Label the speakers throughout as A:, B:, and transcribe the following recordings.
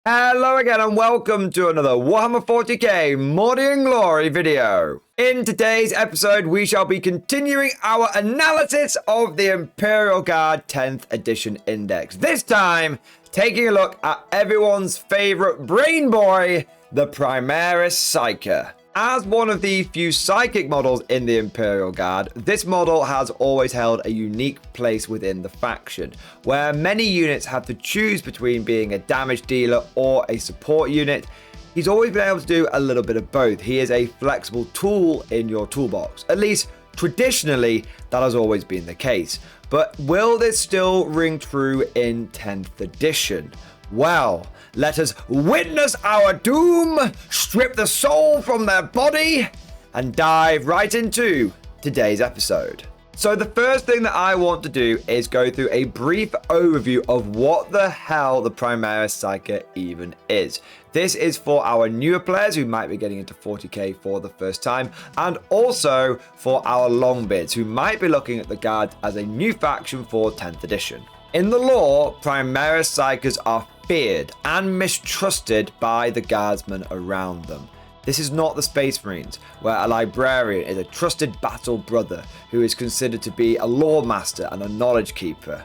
A: Hello again and welcome to another Warhammer 40k Morning Glory video. In today's episode, we shall be continuing our analysis of the Imperial Guard 10th Edition Index. This time, taking a look at everyone's favourite brain boy, the Primaris Psyker. As one of the few psychic models in the Imperial Guard, this model has always held a unique place within the faction, where many units have to choose between being a damage dealer or a support unit. He's always been able to do a little bit of both. He is a flexible tool in your toolbox. At least traditionally, that has always been the case. But will this still ring true in 10th edition? Well, let us witness our doom, strip the soul from their body, and dive right into today's episode. So the first thing that I want to do is go through a brief overview of what the hell the Primaris Psyker even is. This is for our newer players who might be getting into 40k for the first time, and also for our longbeards who might be looking at the Guard as a new faction for 10th edition. In the lore, Primaris Psykers are feared and mistrusted by the guardsmen around them. This is not the Space Marines, where a librarian is a trusted battle brother who is considered to be a lore master and a knowledge keeper.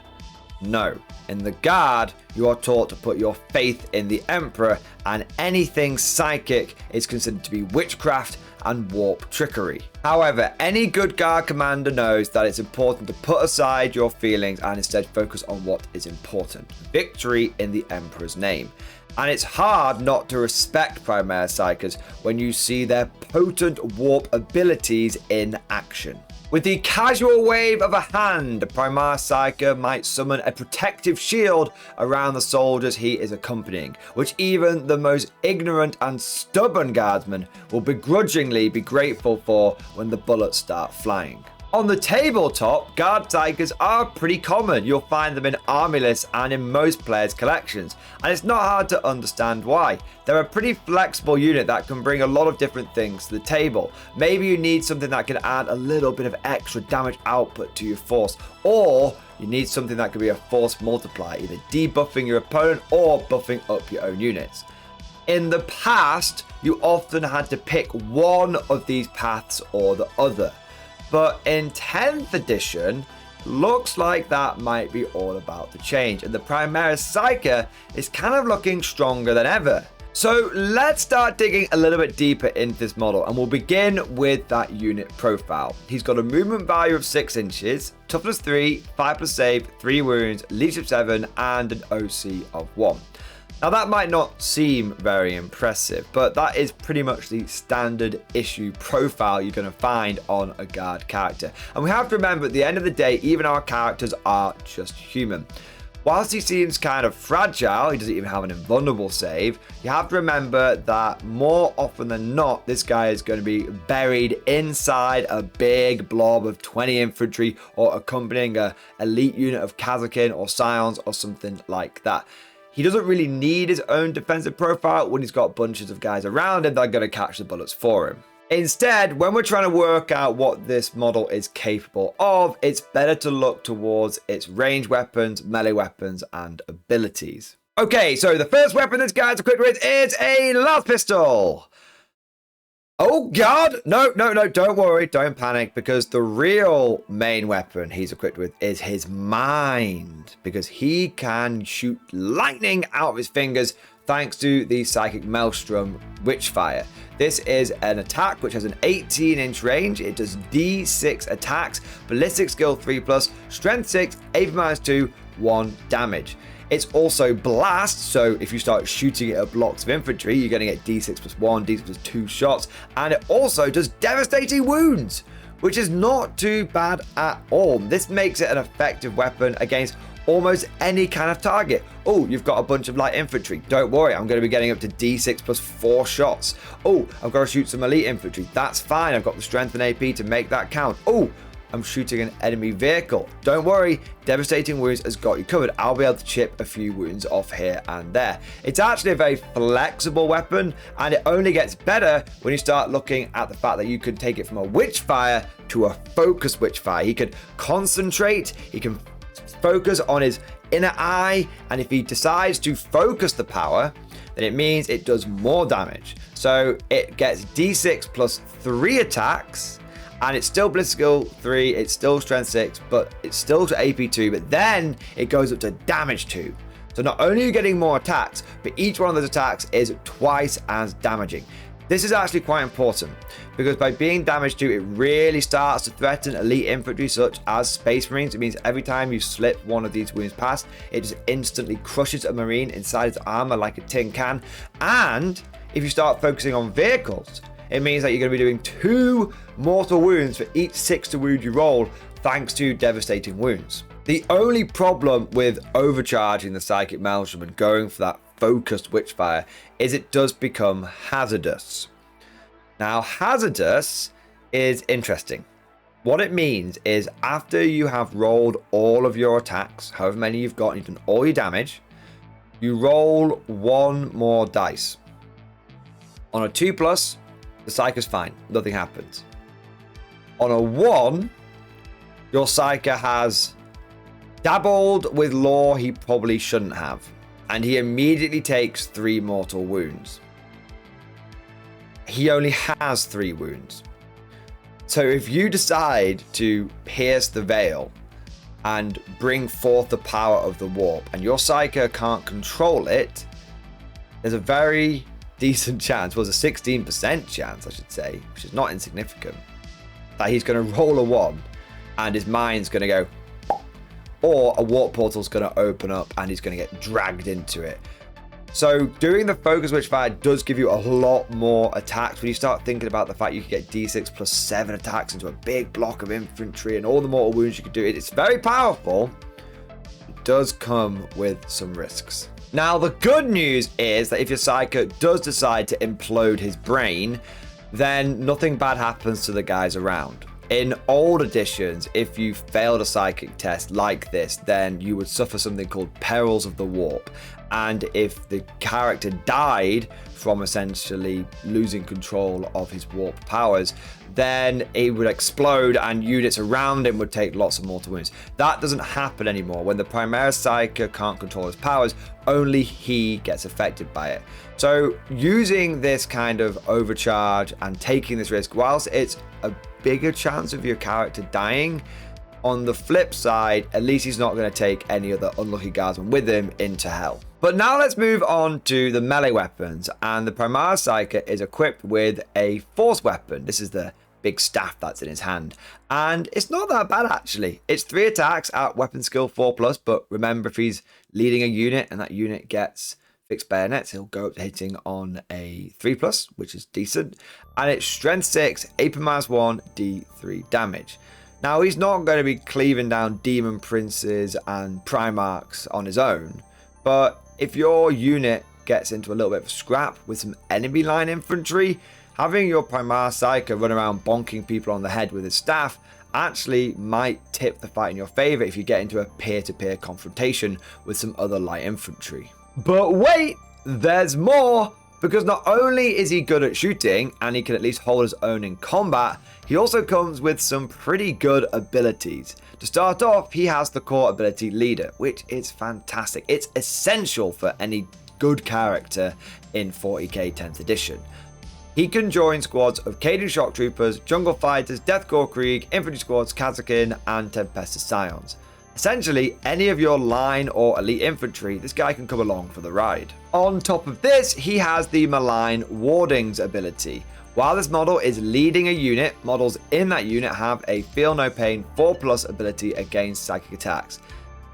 A: No, in the Guard, you are taught to put your faith in the Emperor, and anything psychic is considered to be witchcraft and warp trickery. However, any good Guard commander knows that it's important to put aside your feelings and instead focus on what is important: victory in the Emperor's name. And it's hard not to respect Primaris Psykers when you see their potent warp abilities in action. With the casual wave of a hand, Primaris Psyker might summon a protective shield around the soldiers he is accompanying, which even the most ignorant and stubborn guardsmen will begrudgingly be grateful for when the bullets start flying. On the tabletop, Guard Psykers are pretty common. You'll find them in army lists and in most players' collections, and it's not hard to understand why. They're a pretty flexible unit that can bring a lot of different things to the table. Maybe you need something that can add a little bit of extra damage output to your force, or you need something that can be a force multiplier, either debuffing your opponent or buffing up your own units. In the past, you often had to pick one of these paths or the other. But in 10th edition, looks like that might be all about to change, and the Primaris Psyker is kind of looking stronger than ever. So let's start digging a little bit deeper into this model, and we'll begin with that unit profile. He's got a movement value of 6 inches, toughness 3, 5+ save, 3 wounds, leadership 7, and an OC of 1. Now that might not seem very impressive, but that is pretty much the standard issue profile you're going to find on a Guard character. And we have to remember, at the end of the day, even our characters are just human. Whilst he seems kind of fragile, he doesn't even have an invulnerable save, you have to remember that more often than not, this guy is going to be buried inside a big blob of 20 infantry or accompanying an elite unit of Kazakin or Scions or something like that. He doesn't really need his own defensive profile when he's got bunches of guys around him that are going to catch the bullets for him. Instead, when we're trying to work out what this model is capable of, it's better to look towards its ranged weapons, melee weapons, and abilities. Okay, so the first weapon this guy's equipped with is a lance pistol. Oh God, no, don't worry, don't panic, because the real main weapon he's equipped with is his mind, because he can shoot lightning out of his fingers thanks to the Psychic Maelstrom Witchfire. This is an attack which has an 18-inch range. It does D6 attacks, ballistic skill 3+, strength 6, AP -2, 1 damage. It's also blast, so if you start shooting it at blocks of infantry, you're going to get D6+1, D6+2 shots, and it also does devastating wounds, which is not too bad at all. This makes it an effective weapon against almost any kind of target. Oh, you've got a bunch of light infantry. Don't worry, I'm going to be getting up to D6+4 shots. Oh, I've got to shoot some elite infantry. That's fine. I've got the strength and AP to make that count. Oh, I'm shooting an enemy vehicle. Don't worry, devastating wounds has got you covered. I'll be able to chip a few wounds off here and there. It's actually a very flexible weapon, and it only gets better when you start looking at the fact that you can take it from a witchfire to a focused witchfire. He can concentrate, he can focus on his inner eye, and if he decides to focus the power, then it means it does more damage. So it gets D6 plus 3 attacks, and it's still Bliss Skill 3, it's still Strength 6, but it's still to AP 2, but then it goes up to Damage 2. So not only are you getting more attacks, but each one of those attacks is twice as damaging. This is actually quite important, because by being Damage 2, it really starts to threaten elite infantry such as Space Marines. It means every time you slip one of these wounds past, it just instantly crushes a Marine inside its armor like a tin can. And if you start focusing on vehicles, it means that you're going to be doing 2 mortal wounds for each 6 to wound you roll, thanks to devastating wounds. The only problem with overcharging the Psychic Maelstrom and going for that focused Witchfire is it does become hazardous. Now, hazardous is interesting. What it means is after you have rolled all of your attacks, however many you've got, and you've done all your damage, you roll 1 more dice. On a 2+, the Psyker's fine, nothing happens. On a 1, your Psyker has dabbled with lore he probably shouldn't have, and he immediately takes 3 mortal wounds. He only has 3 wounds. So if you decide to pierce the veil and bring forth the power of the warp, and your Psyker can't control it, there's a very decent chance, well, there's a 16% chance, I should say, which is not insignificant, that he's going to roll a 1 and his mind's going to go, or a warp portal's going to open up and he's going to get dragged into it. So doing the focus Witchfire does give you a lot more attacks when you start thinking about the fact you can get D6 plus 7 attacks into a big block of infantry and all the mortal wounds you can do. It's very powerful. It does come with some risks. Now, the good news is that if your Psyker does decide to implode his brain, then nothing bad happens to the guys around. In old editions, if you failed a psychic test like this, then you would suffer something called Perils of the Warp. And if the character died from essentially losing control of his warp powers, then it would explode and units around him would take lots of mortal wounds. That doesn't happen anymore. When the Primaris Psyker can't control his powers, only he gets affected by it. So using this kind of overcharge and taking this risk, whilst it's a bigger chance of your character dying, on the flip side, at least he's not going to take any other unlucky guardsmen with him into hell. But now let's move on to the melee weapons, and the Primaris Psyker is equipped with a force weapon. This is the big staff that's in his hand, and it's not that bad actually. It's 3 attacks at weapon skill 4+, but remember, if he's leading a unit and that unit gets fixed bayonets, he'll go up to hitting on a 3+, which is decent, and it's strength 6, AP -1, D3 damage. Now, he's not going to be cleaving down demon princes and primarchs on his own, but if your unit gets into a little bit of a scrap with some enemy line infantry, having your Primaris Psyker run around bonking people on the head with his staff actually might tip the fight in your favor if you get into a peer-to-peer confrontation with some other light infantry. But wait, there's more! Because not only is he good at shooting, and he can at least hold his own in combat, he also comes with some pretty good abilities. To start off, he has the core ability Leader, which is fantastic. It's essential for any good character in 40k 10th edition. He can join squads of Cadian Shock Troopers, Jungle Fighters, Deathcore Krieg, Infantry Squads, Kazakin, and Tempestus Scions. Essentially, any of your line or elite infantry, this guy can come along for the ride. On top of this, he has the Malign Wardings ability. While this model is leading a unit, models in that unit have a Feel No Pain 4+ ability against psychic attacks.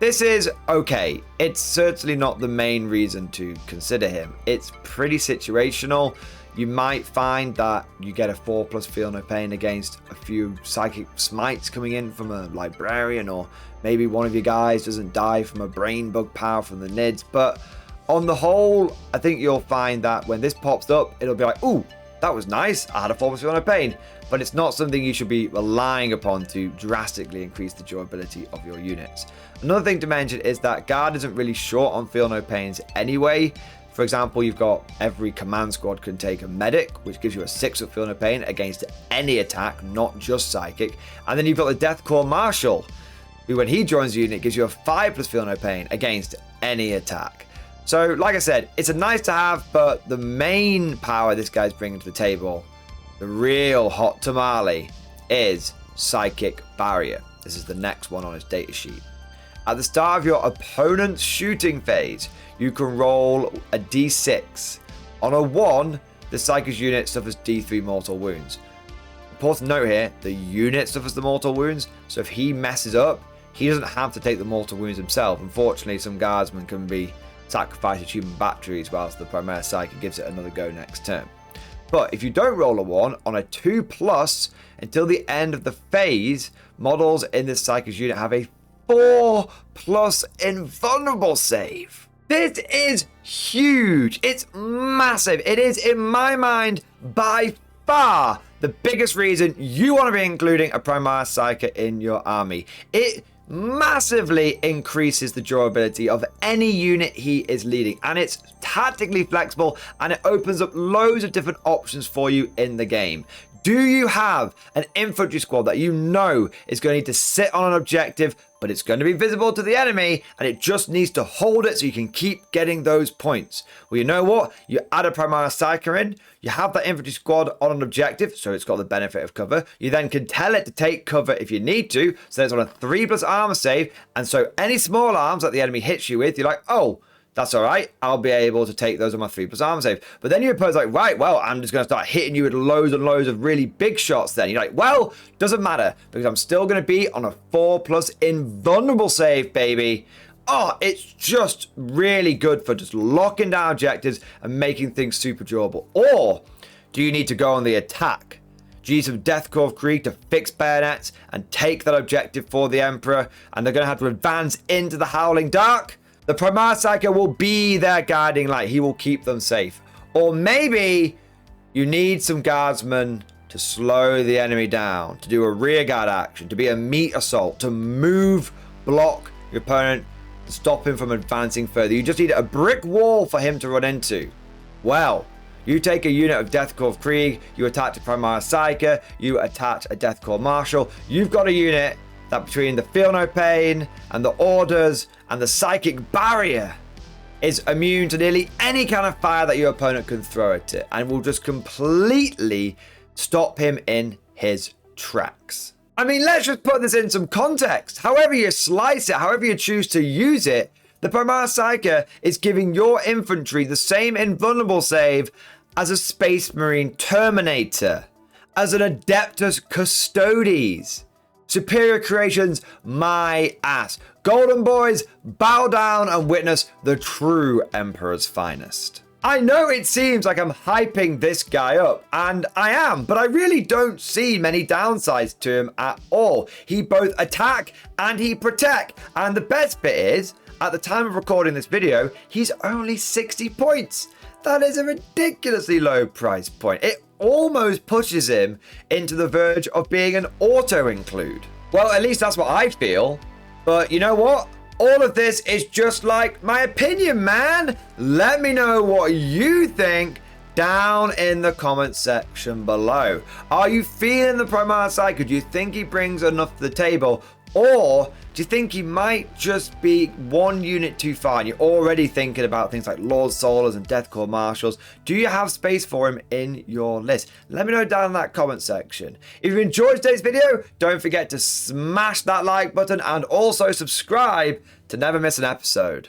A: This is okay. It's certainly not the main reason to consider him. It's pretty situational. You might find that you get a 4+ Feel No Pain against a few psychic smites coming in from a librarian, or maybe one of your guys doesn't die from a brain bug power from the NIDS. But on the whole, I think you'll find that when this pops up, it'll be like, ooh, that was nice. I had a 4+ Feel No Pain. But it's not something you should be relying upon to drastically increase the durability of your units. Another thing to mention is that Guard isn't really short on Feel No Pains anyway. For example, you've got every command squad can take a medic, which gives you a 6 of Feel No Pain against any attack, not just psychic. And then you've got the Deathcore Marshal, who when he joins the unit gives you a 5+ Feel No Pain against any attack. So, like I said, it's a nice to have, but the main power this guy's bringing to the table, the real hot tamale, is Psychic Barrier. This is the next one on his datasheet. At the start of your opponent's shooting phase, you can roll a d6. On a 1, the Psykers unit suffers d3 mortal wounds. Important note here, the unit suffers the mortal wounds, so if he messes up, he doesn't have to take the mortal wounds himself. Unfortunately, some guardsmen can be sacrificed to human batteries whilst the Primaris Psyker gives it another go next turn. But if you don't roll a 1, on a 2+, until the end of the phase, models in this Psykers unit have a 4+ invulnerable save. This is huge. It's massive. It is, in my mind, by far the biggest reason you want to be including a Primaris Psyker in your army. It massively increases the durability of any unit he is leading, and it's tactically flexible, and it opens up loads of different options for you in the game. Do you have an infantry squad that you know is going to need to sit on an objective, but it's going to be visible to the enemy, and it just needs to hold it so you can keep getting those points? Well, you know what? You add a Primaris Psyker in, you have that infantry squad on an objective, so it's got the benefit of cover. You then can tell it to take cover if you need to, so it's on a 3+ armor save, and so any small arms that the enemy hits you with, you're like, oh, that's all right. I'll be able to take those on my 3+ armor save. But then your opponent's like, right, well, I'm just going to start hitting you with loads and loads of really big shots then. You're like, well, doesn't matter because I'm still going to be on a 4+ invulnerable save, baby. Oh, it's just really good for just locking down objectives and making things super durable. Or do you need to go on the attack? Do you need some Deathcore of Krieg to fix bayonets and take that objective for the Emperor? And they're going to have to advance into the Howling Dark? The Primaris Psyker will be their guiding light. He will keep them safe. Or maybe you need some guardsmen to slow the enemy down, to do a rearguard action, to be a meat assault, to move, block your opponent, to stop him from advancing further. You just need a brick wall for him to run into. Well, you take a unit of Deathcore of Krieg, you attach a Primaris Psyker, you attach a Deathcore Marshal. You've got a unit that between the Feel No Pain and the Orders and the Psychic Barrier is immune to nearly any kind of fire that your opponent can throw at it, and will just completely stop him in his tracks. I mean, let's just put this in some context. However you slice it, however you choose to use it, the Primaris Psyker is giving your infantry the same invulnerable save as a Space Marine Terminator, as an Adeptus Custodes. Superior creations, my ass. Golden boys, bow down and witness the true Emperor's finest. I know it seems like I'm hyping this guy up, and I am, but I really don't see many downsides to him at all. He both attack and he protect, and the best bit is, at the time of recording this video, he's only 60 points. That is a ridiculously low price point. It almost pushes him into the verge of being an auto-include. Well, at least that's what I feel. But you know what? All of this is just like my opinion, man. Let me know what you think down in the comment section below. Are you feeling the Primaris Psyker? Do you think he brings enough to the table? Or do you think he might just be one unit too far and you're already thinking about things like Lord Solars and Deathcore Marshals? Do you have space for him in your list? Let me know down in that comment section. If you enjoyed today's video, don't forget to smash that like button and also subscribe to never miss an episode.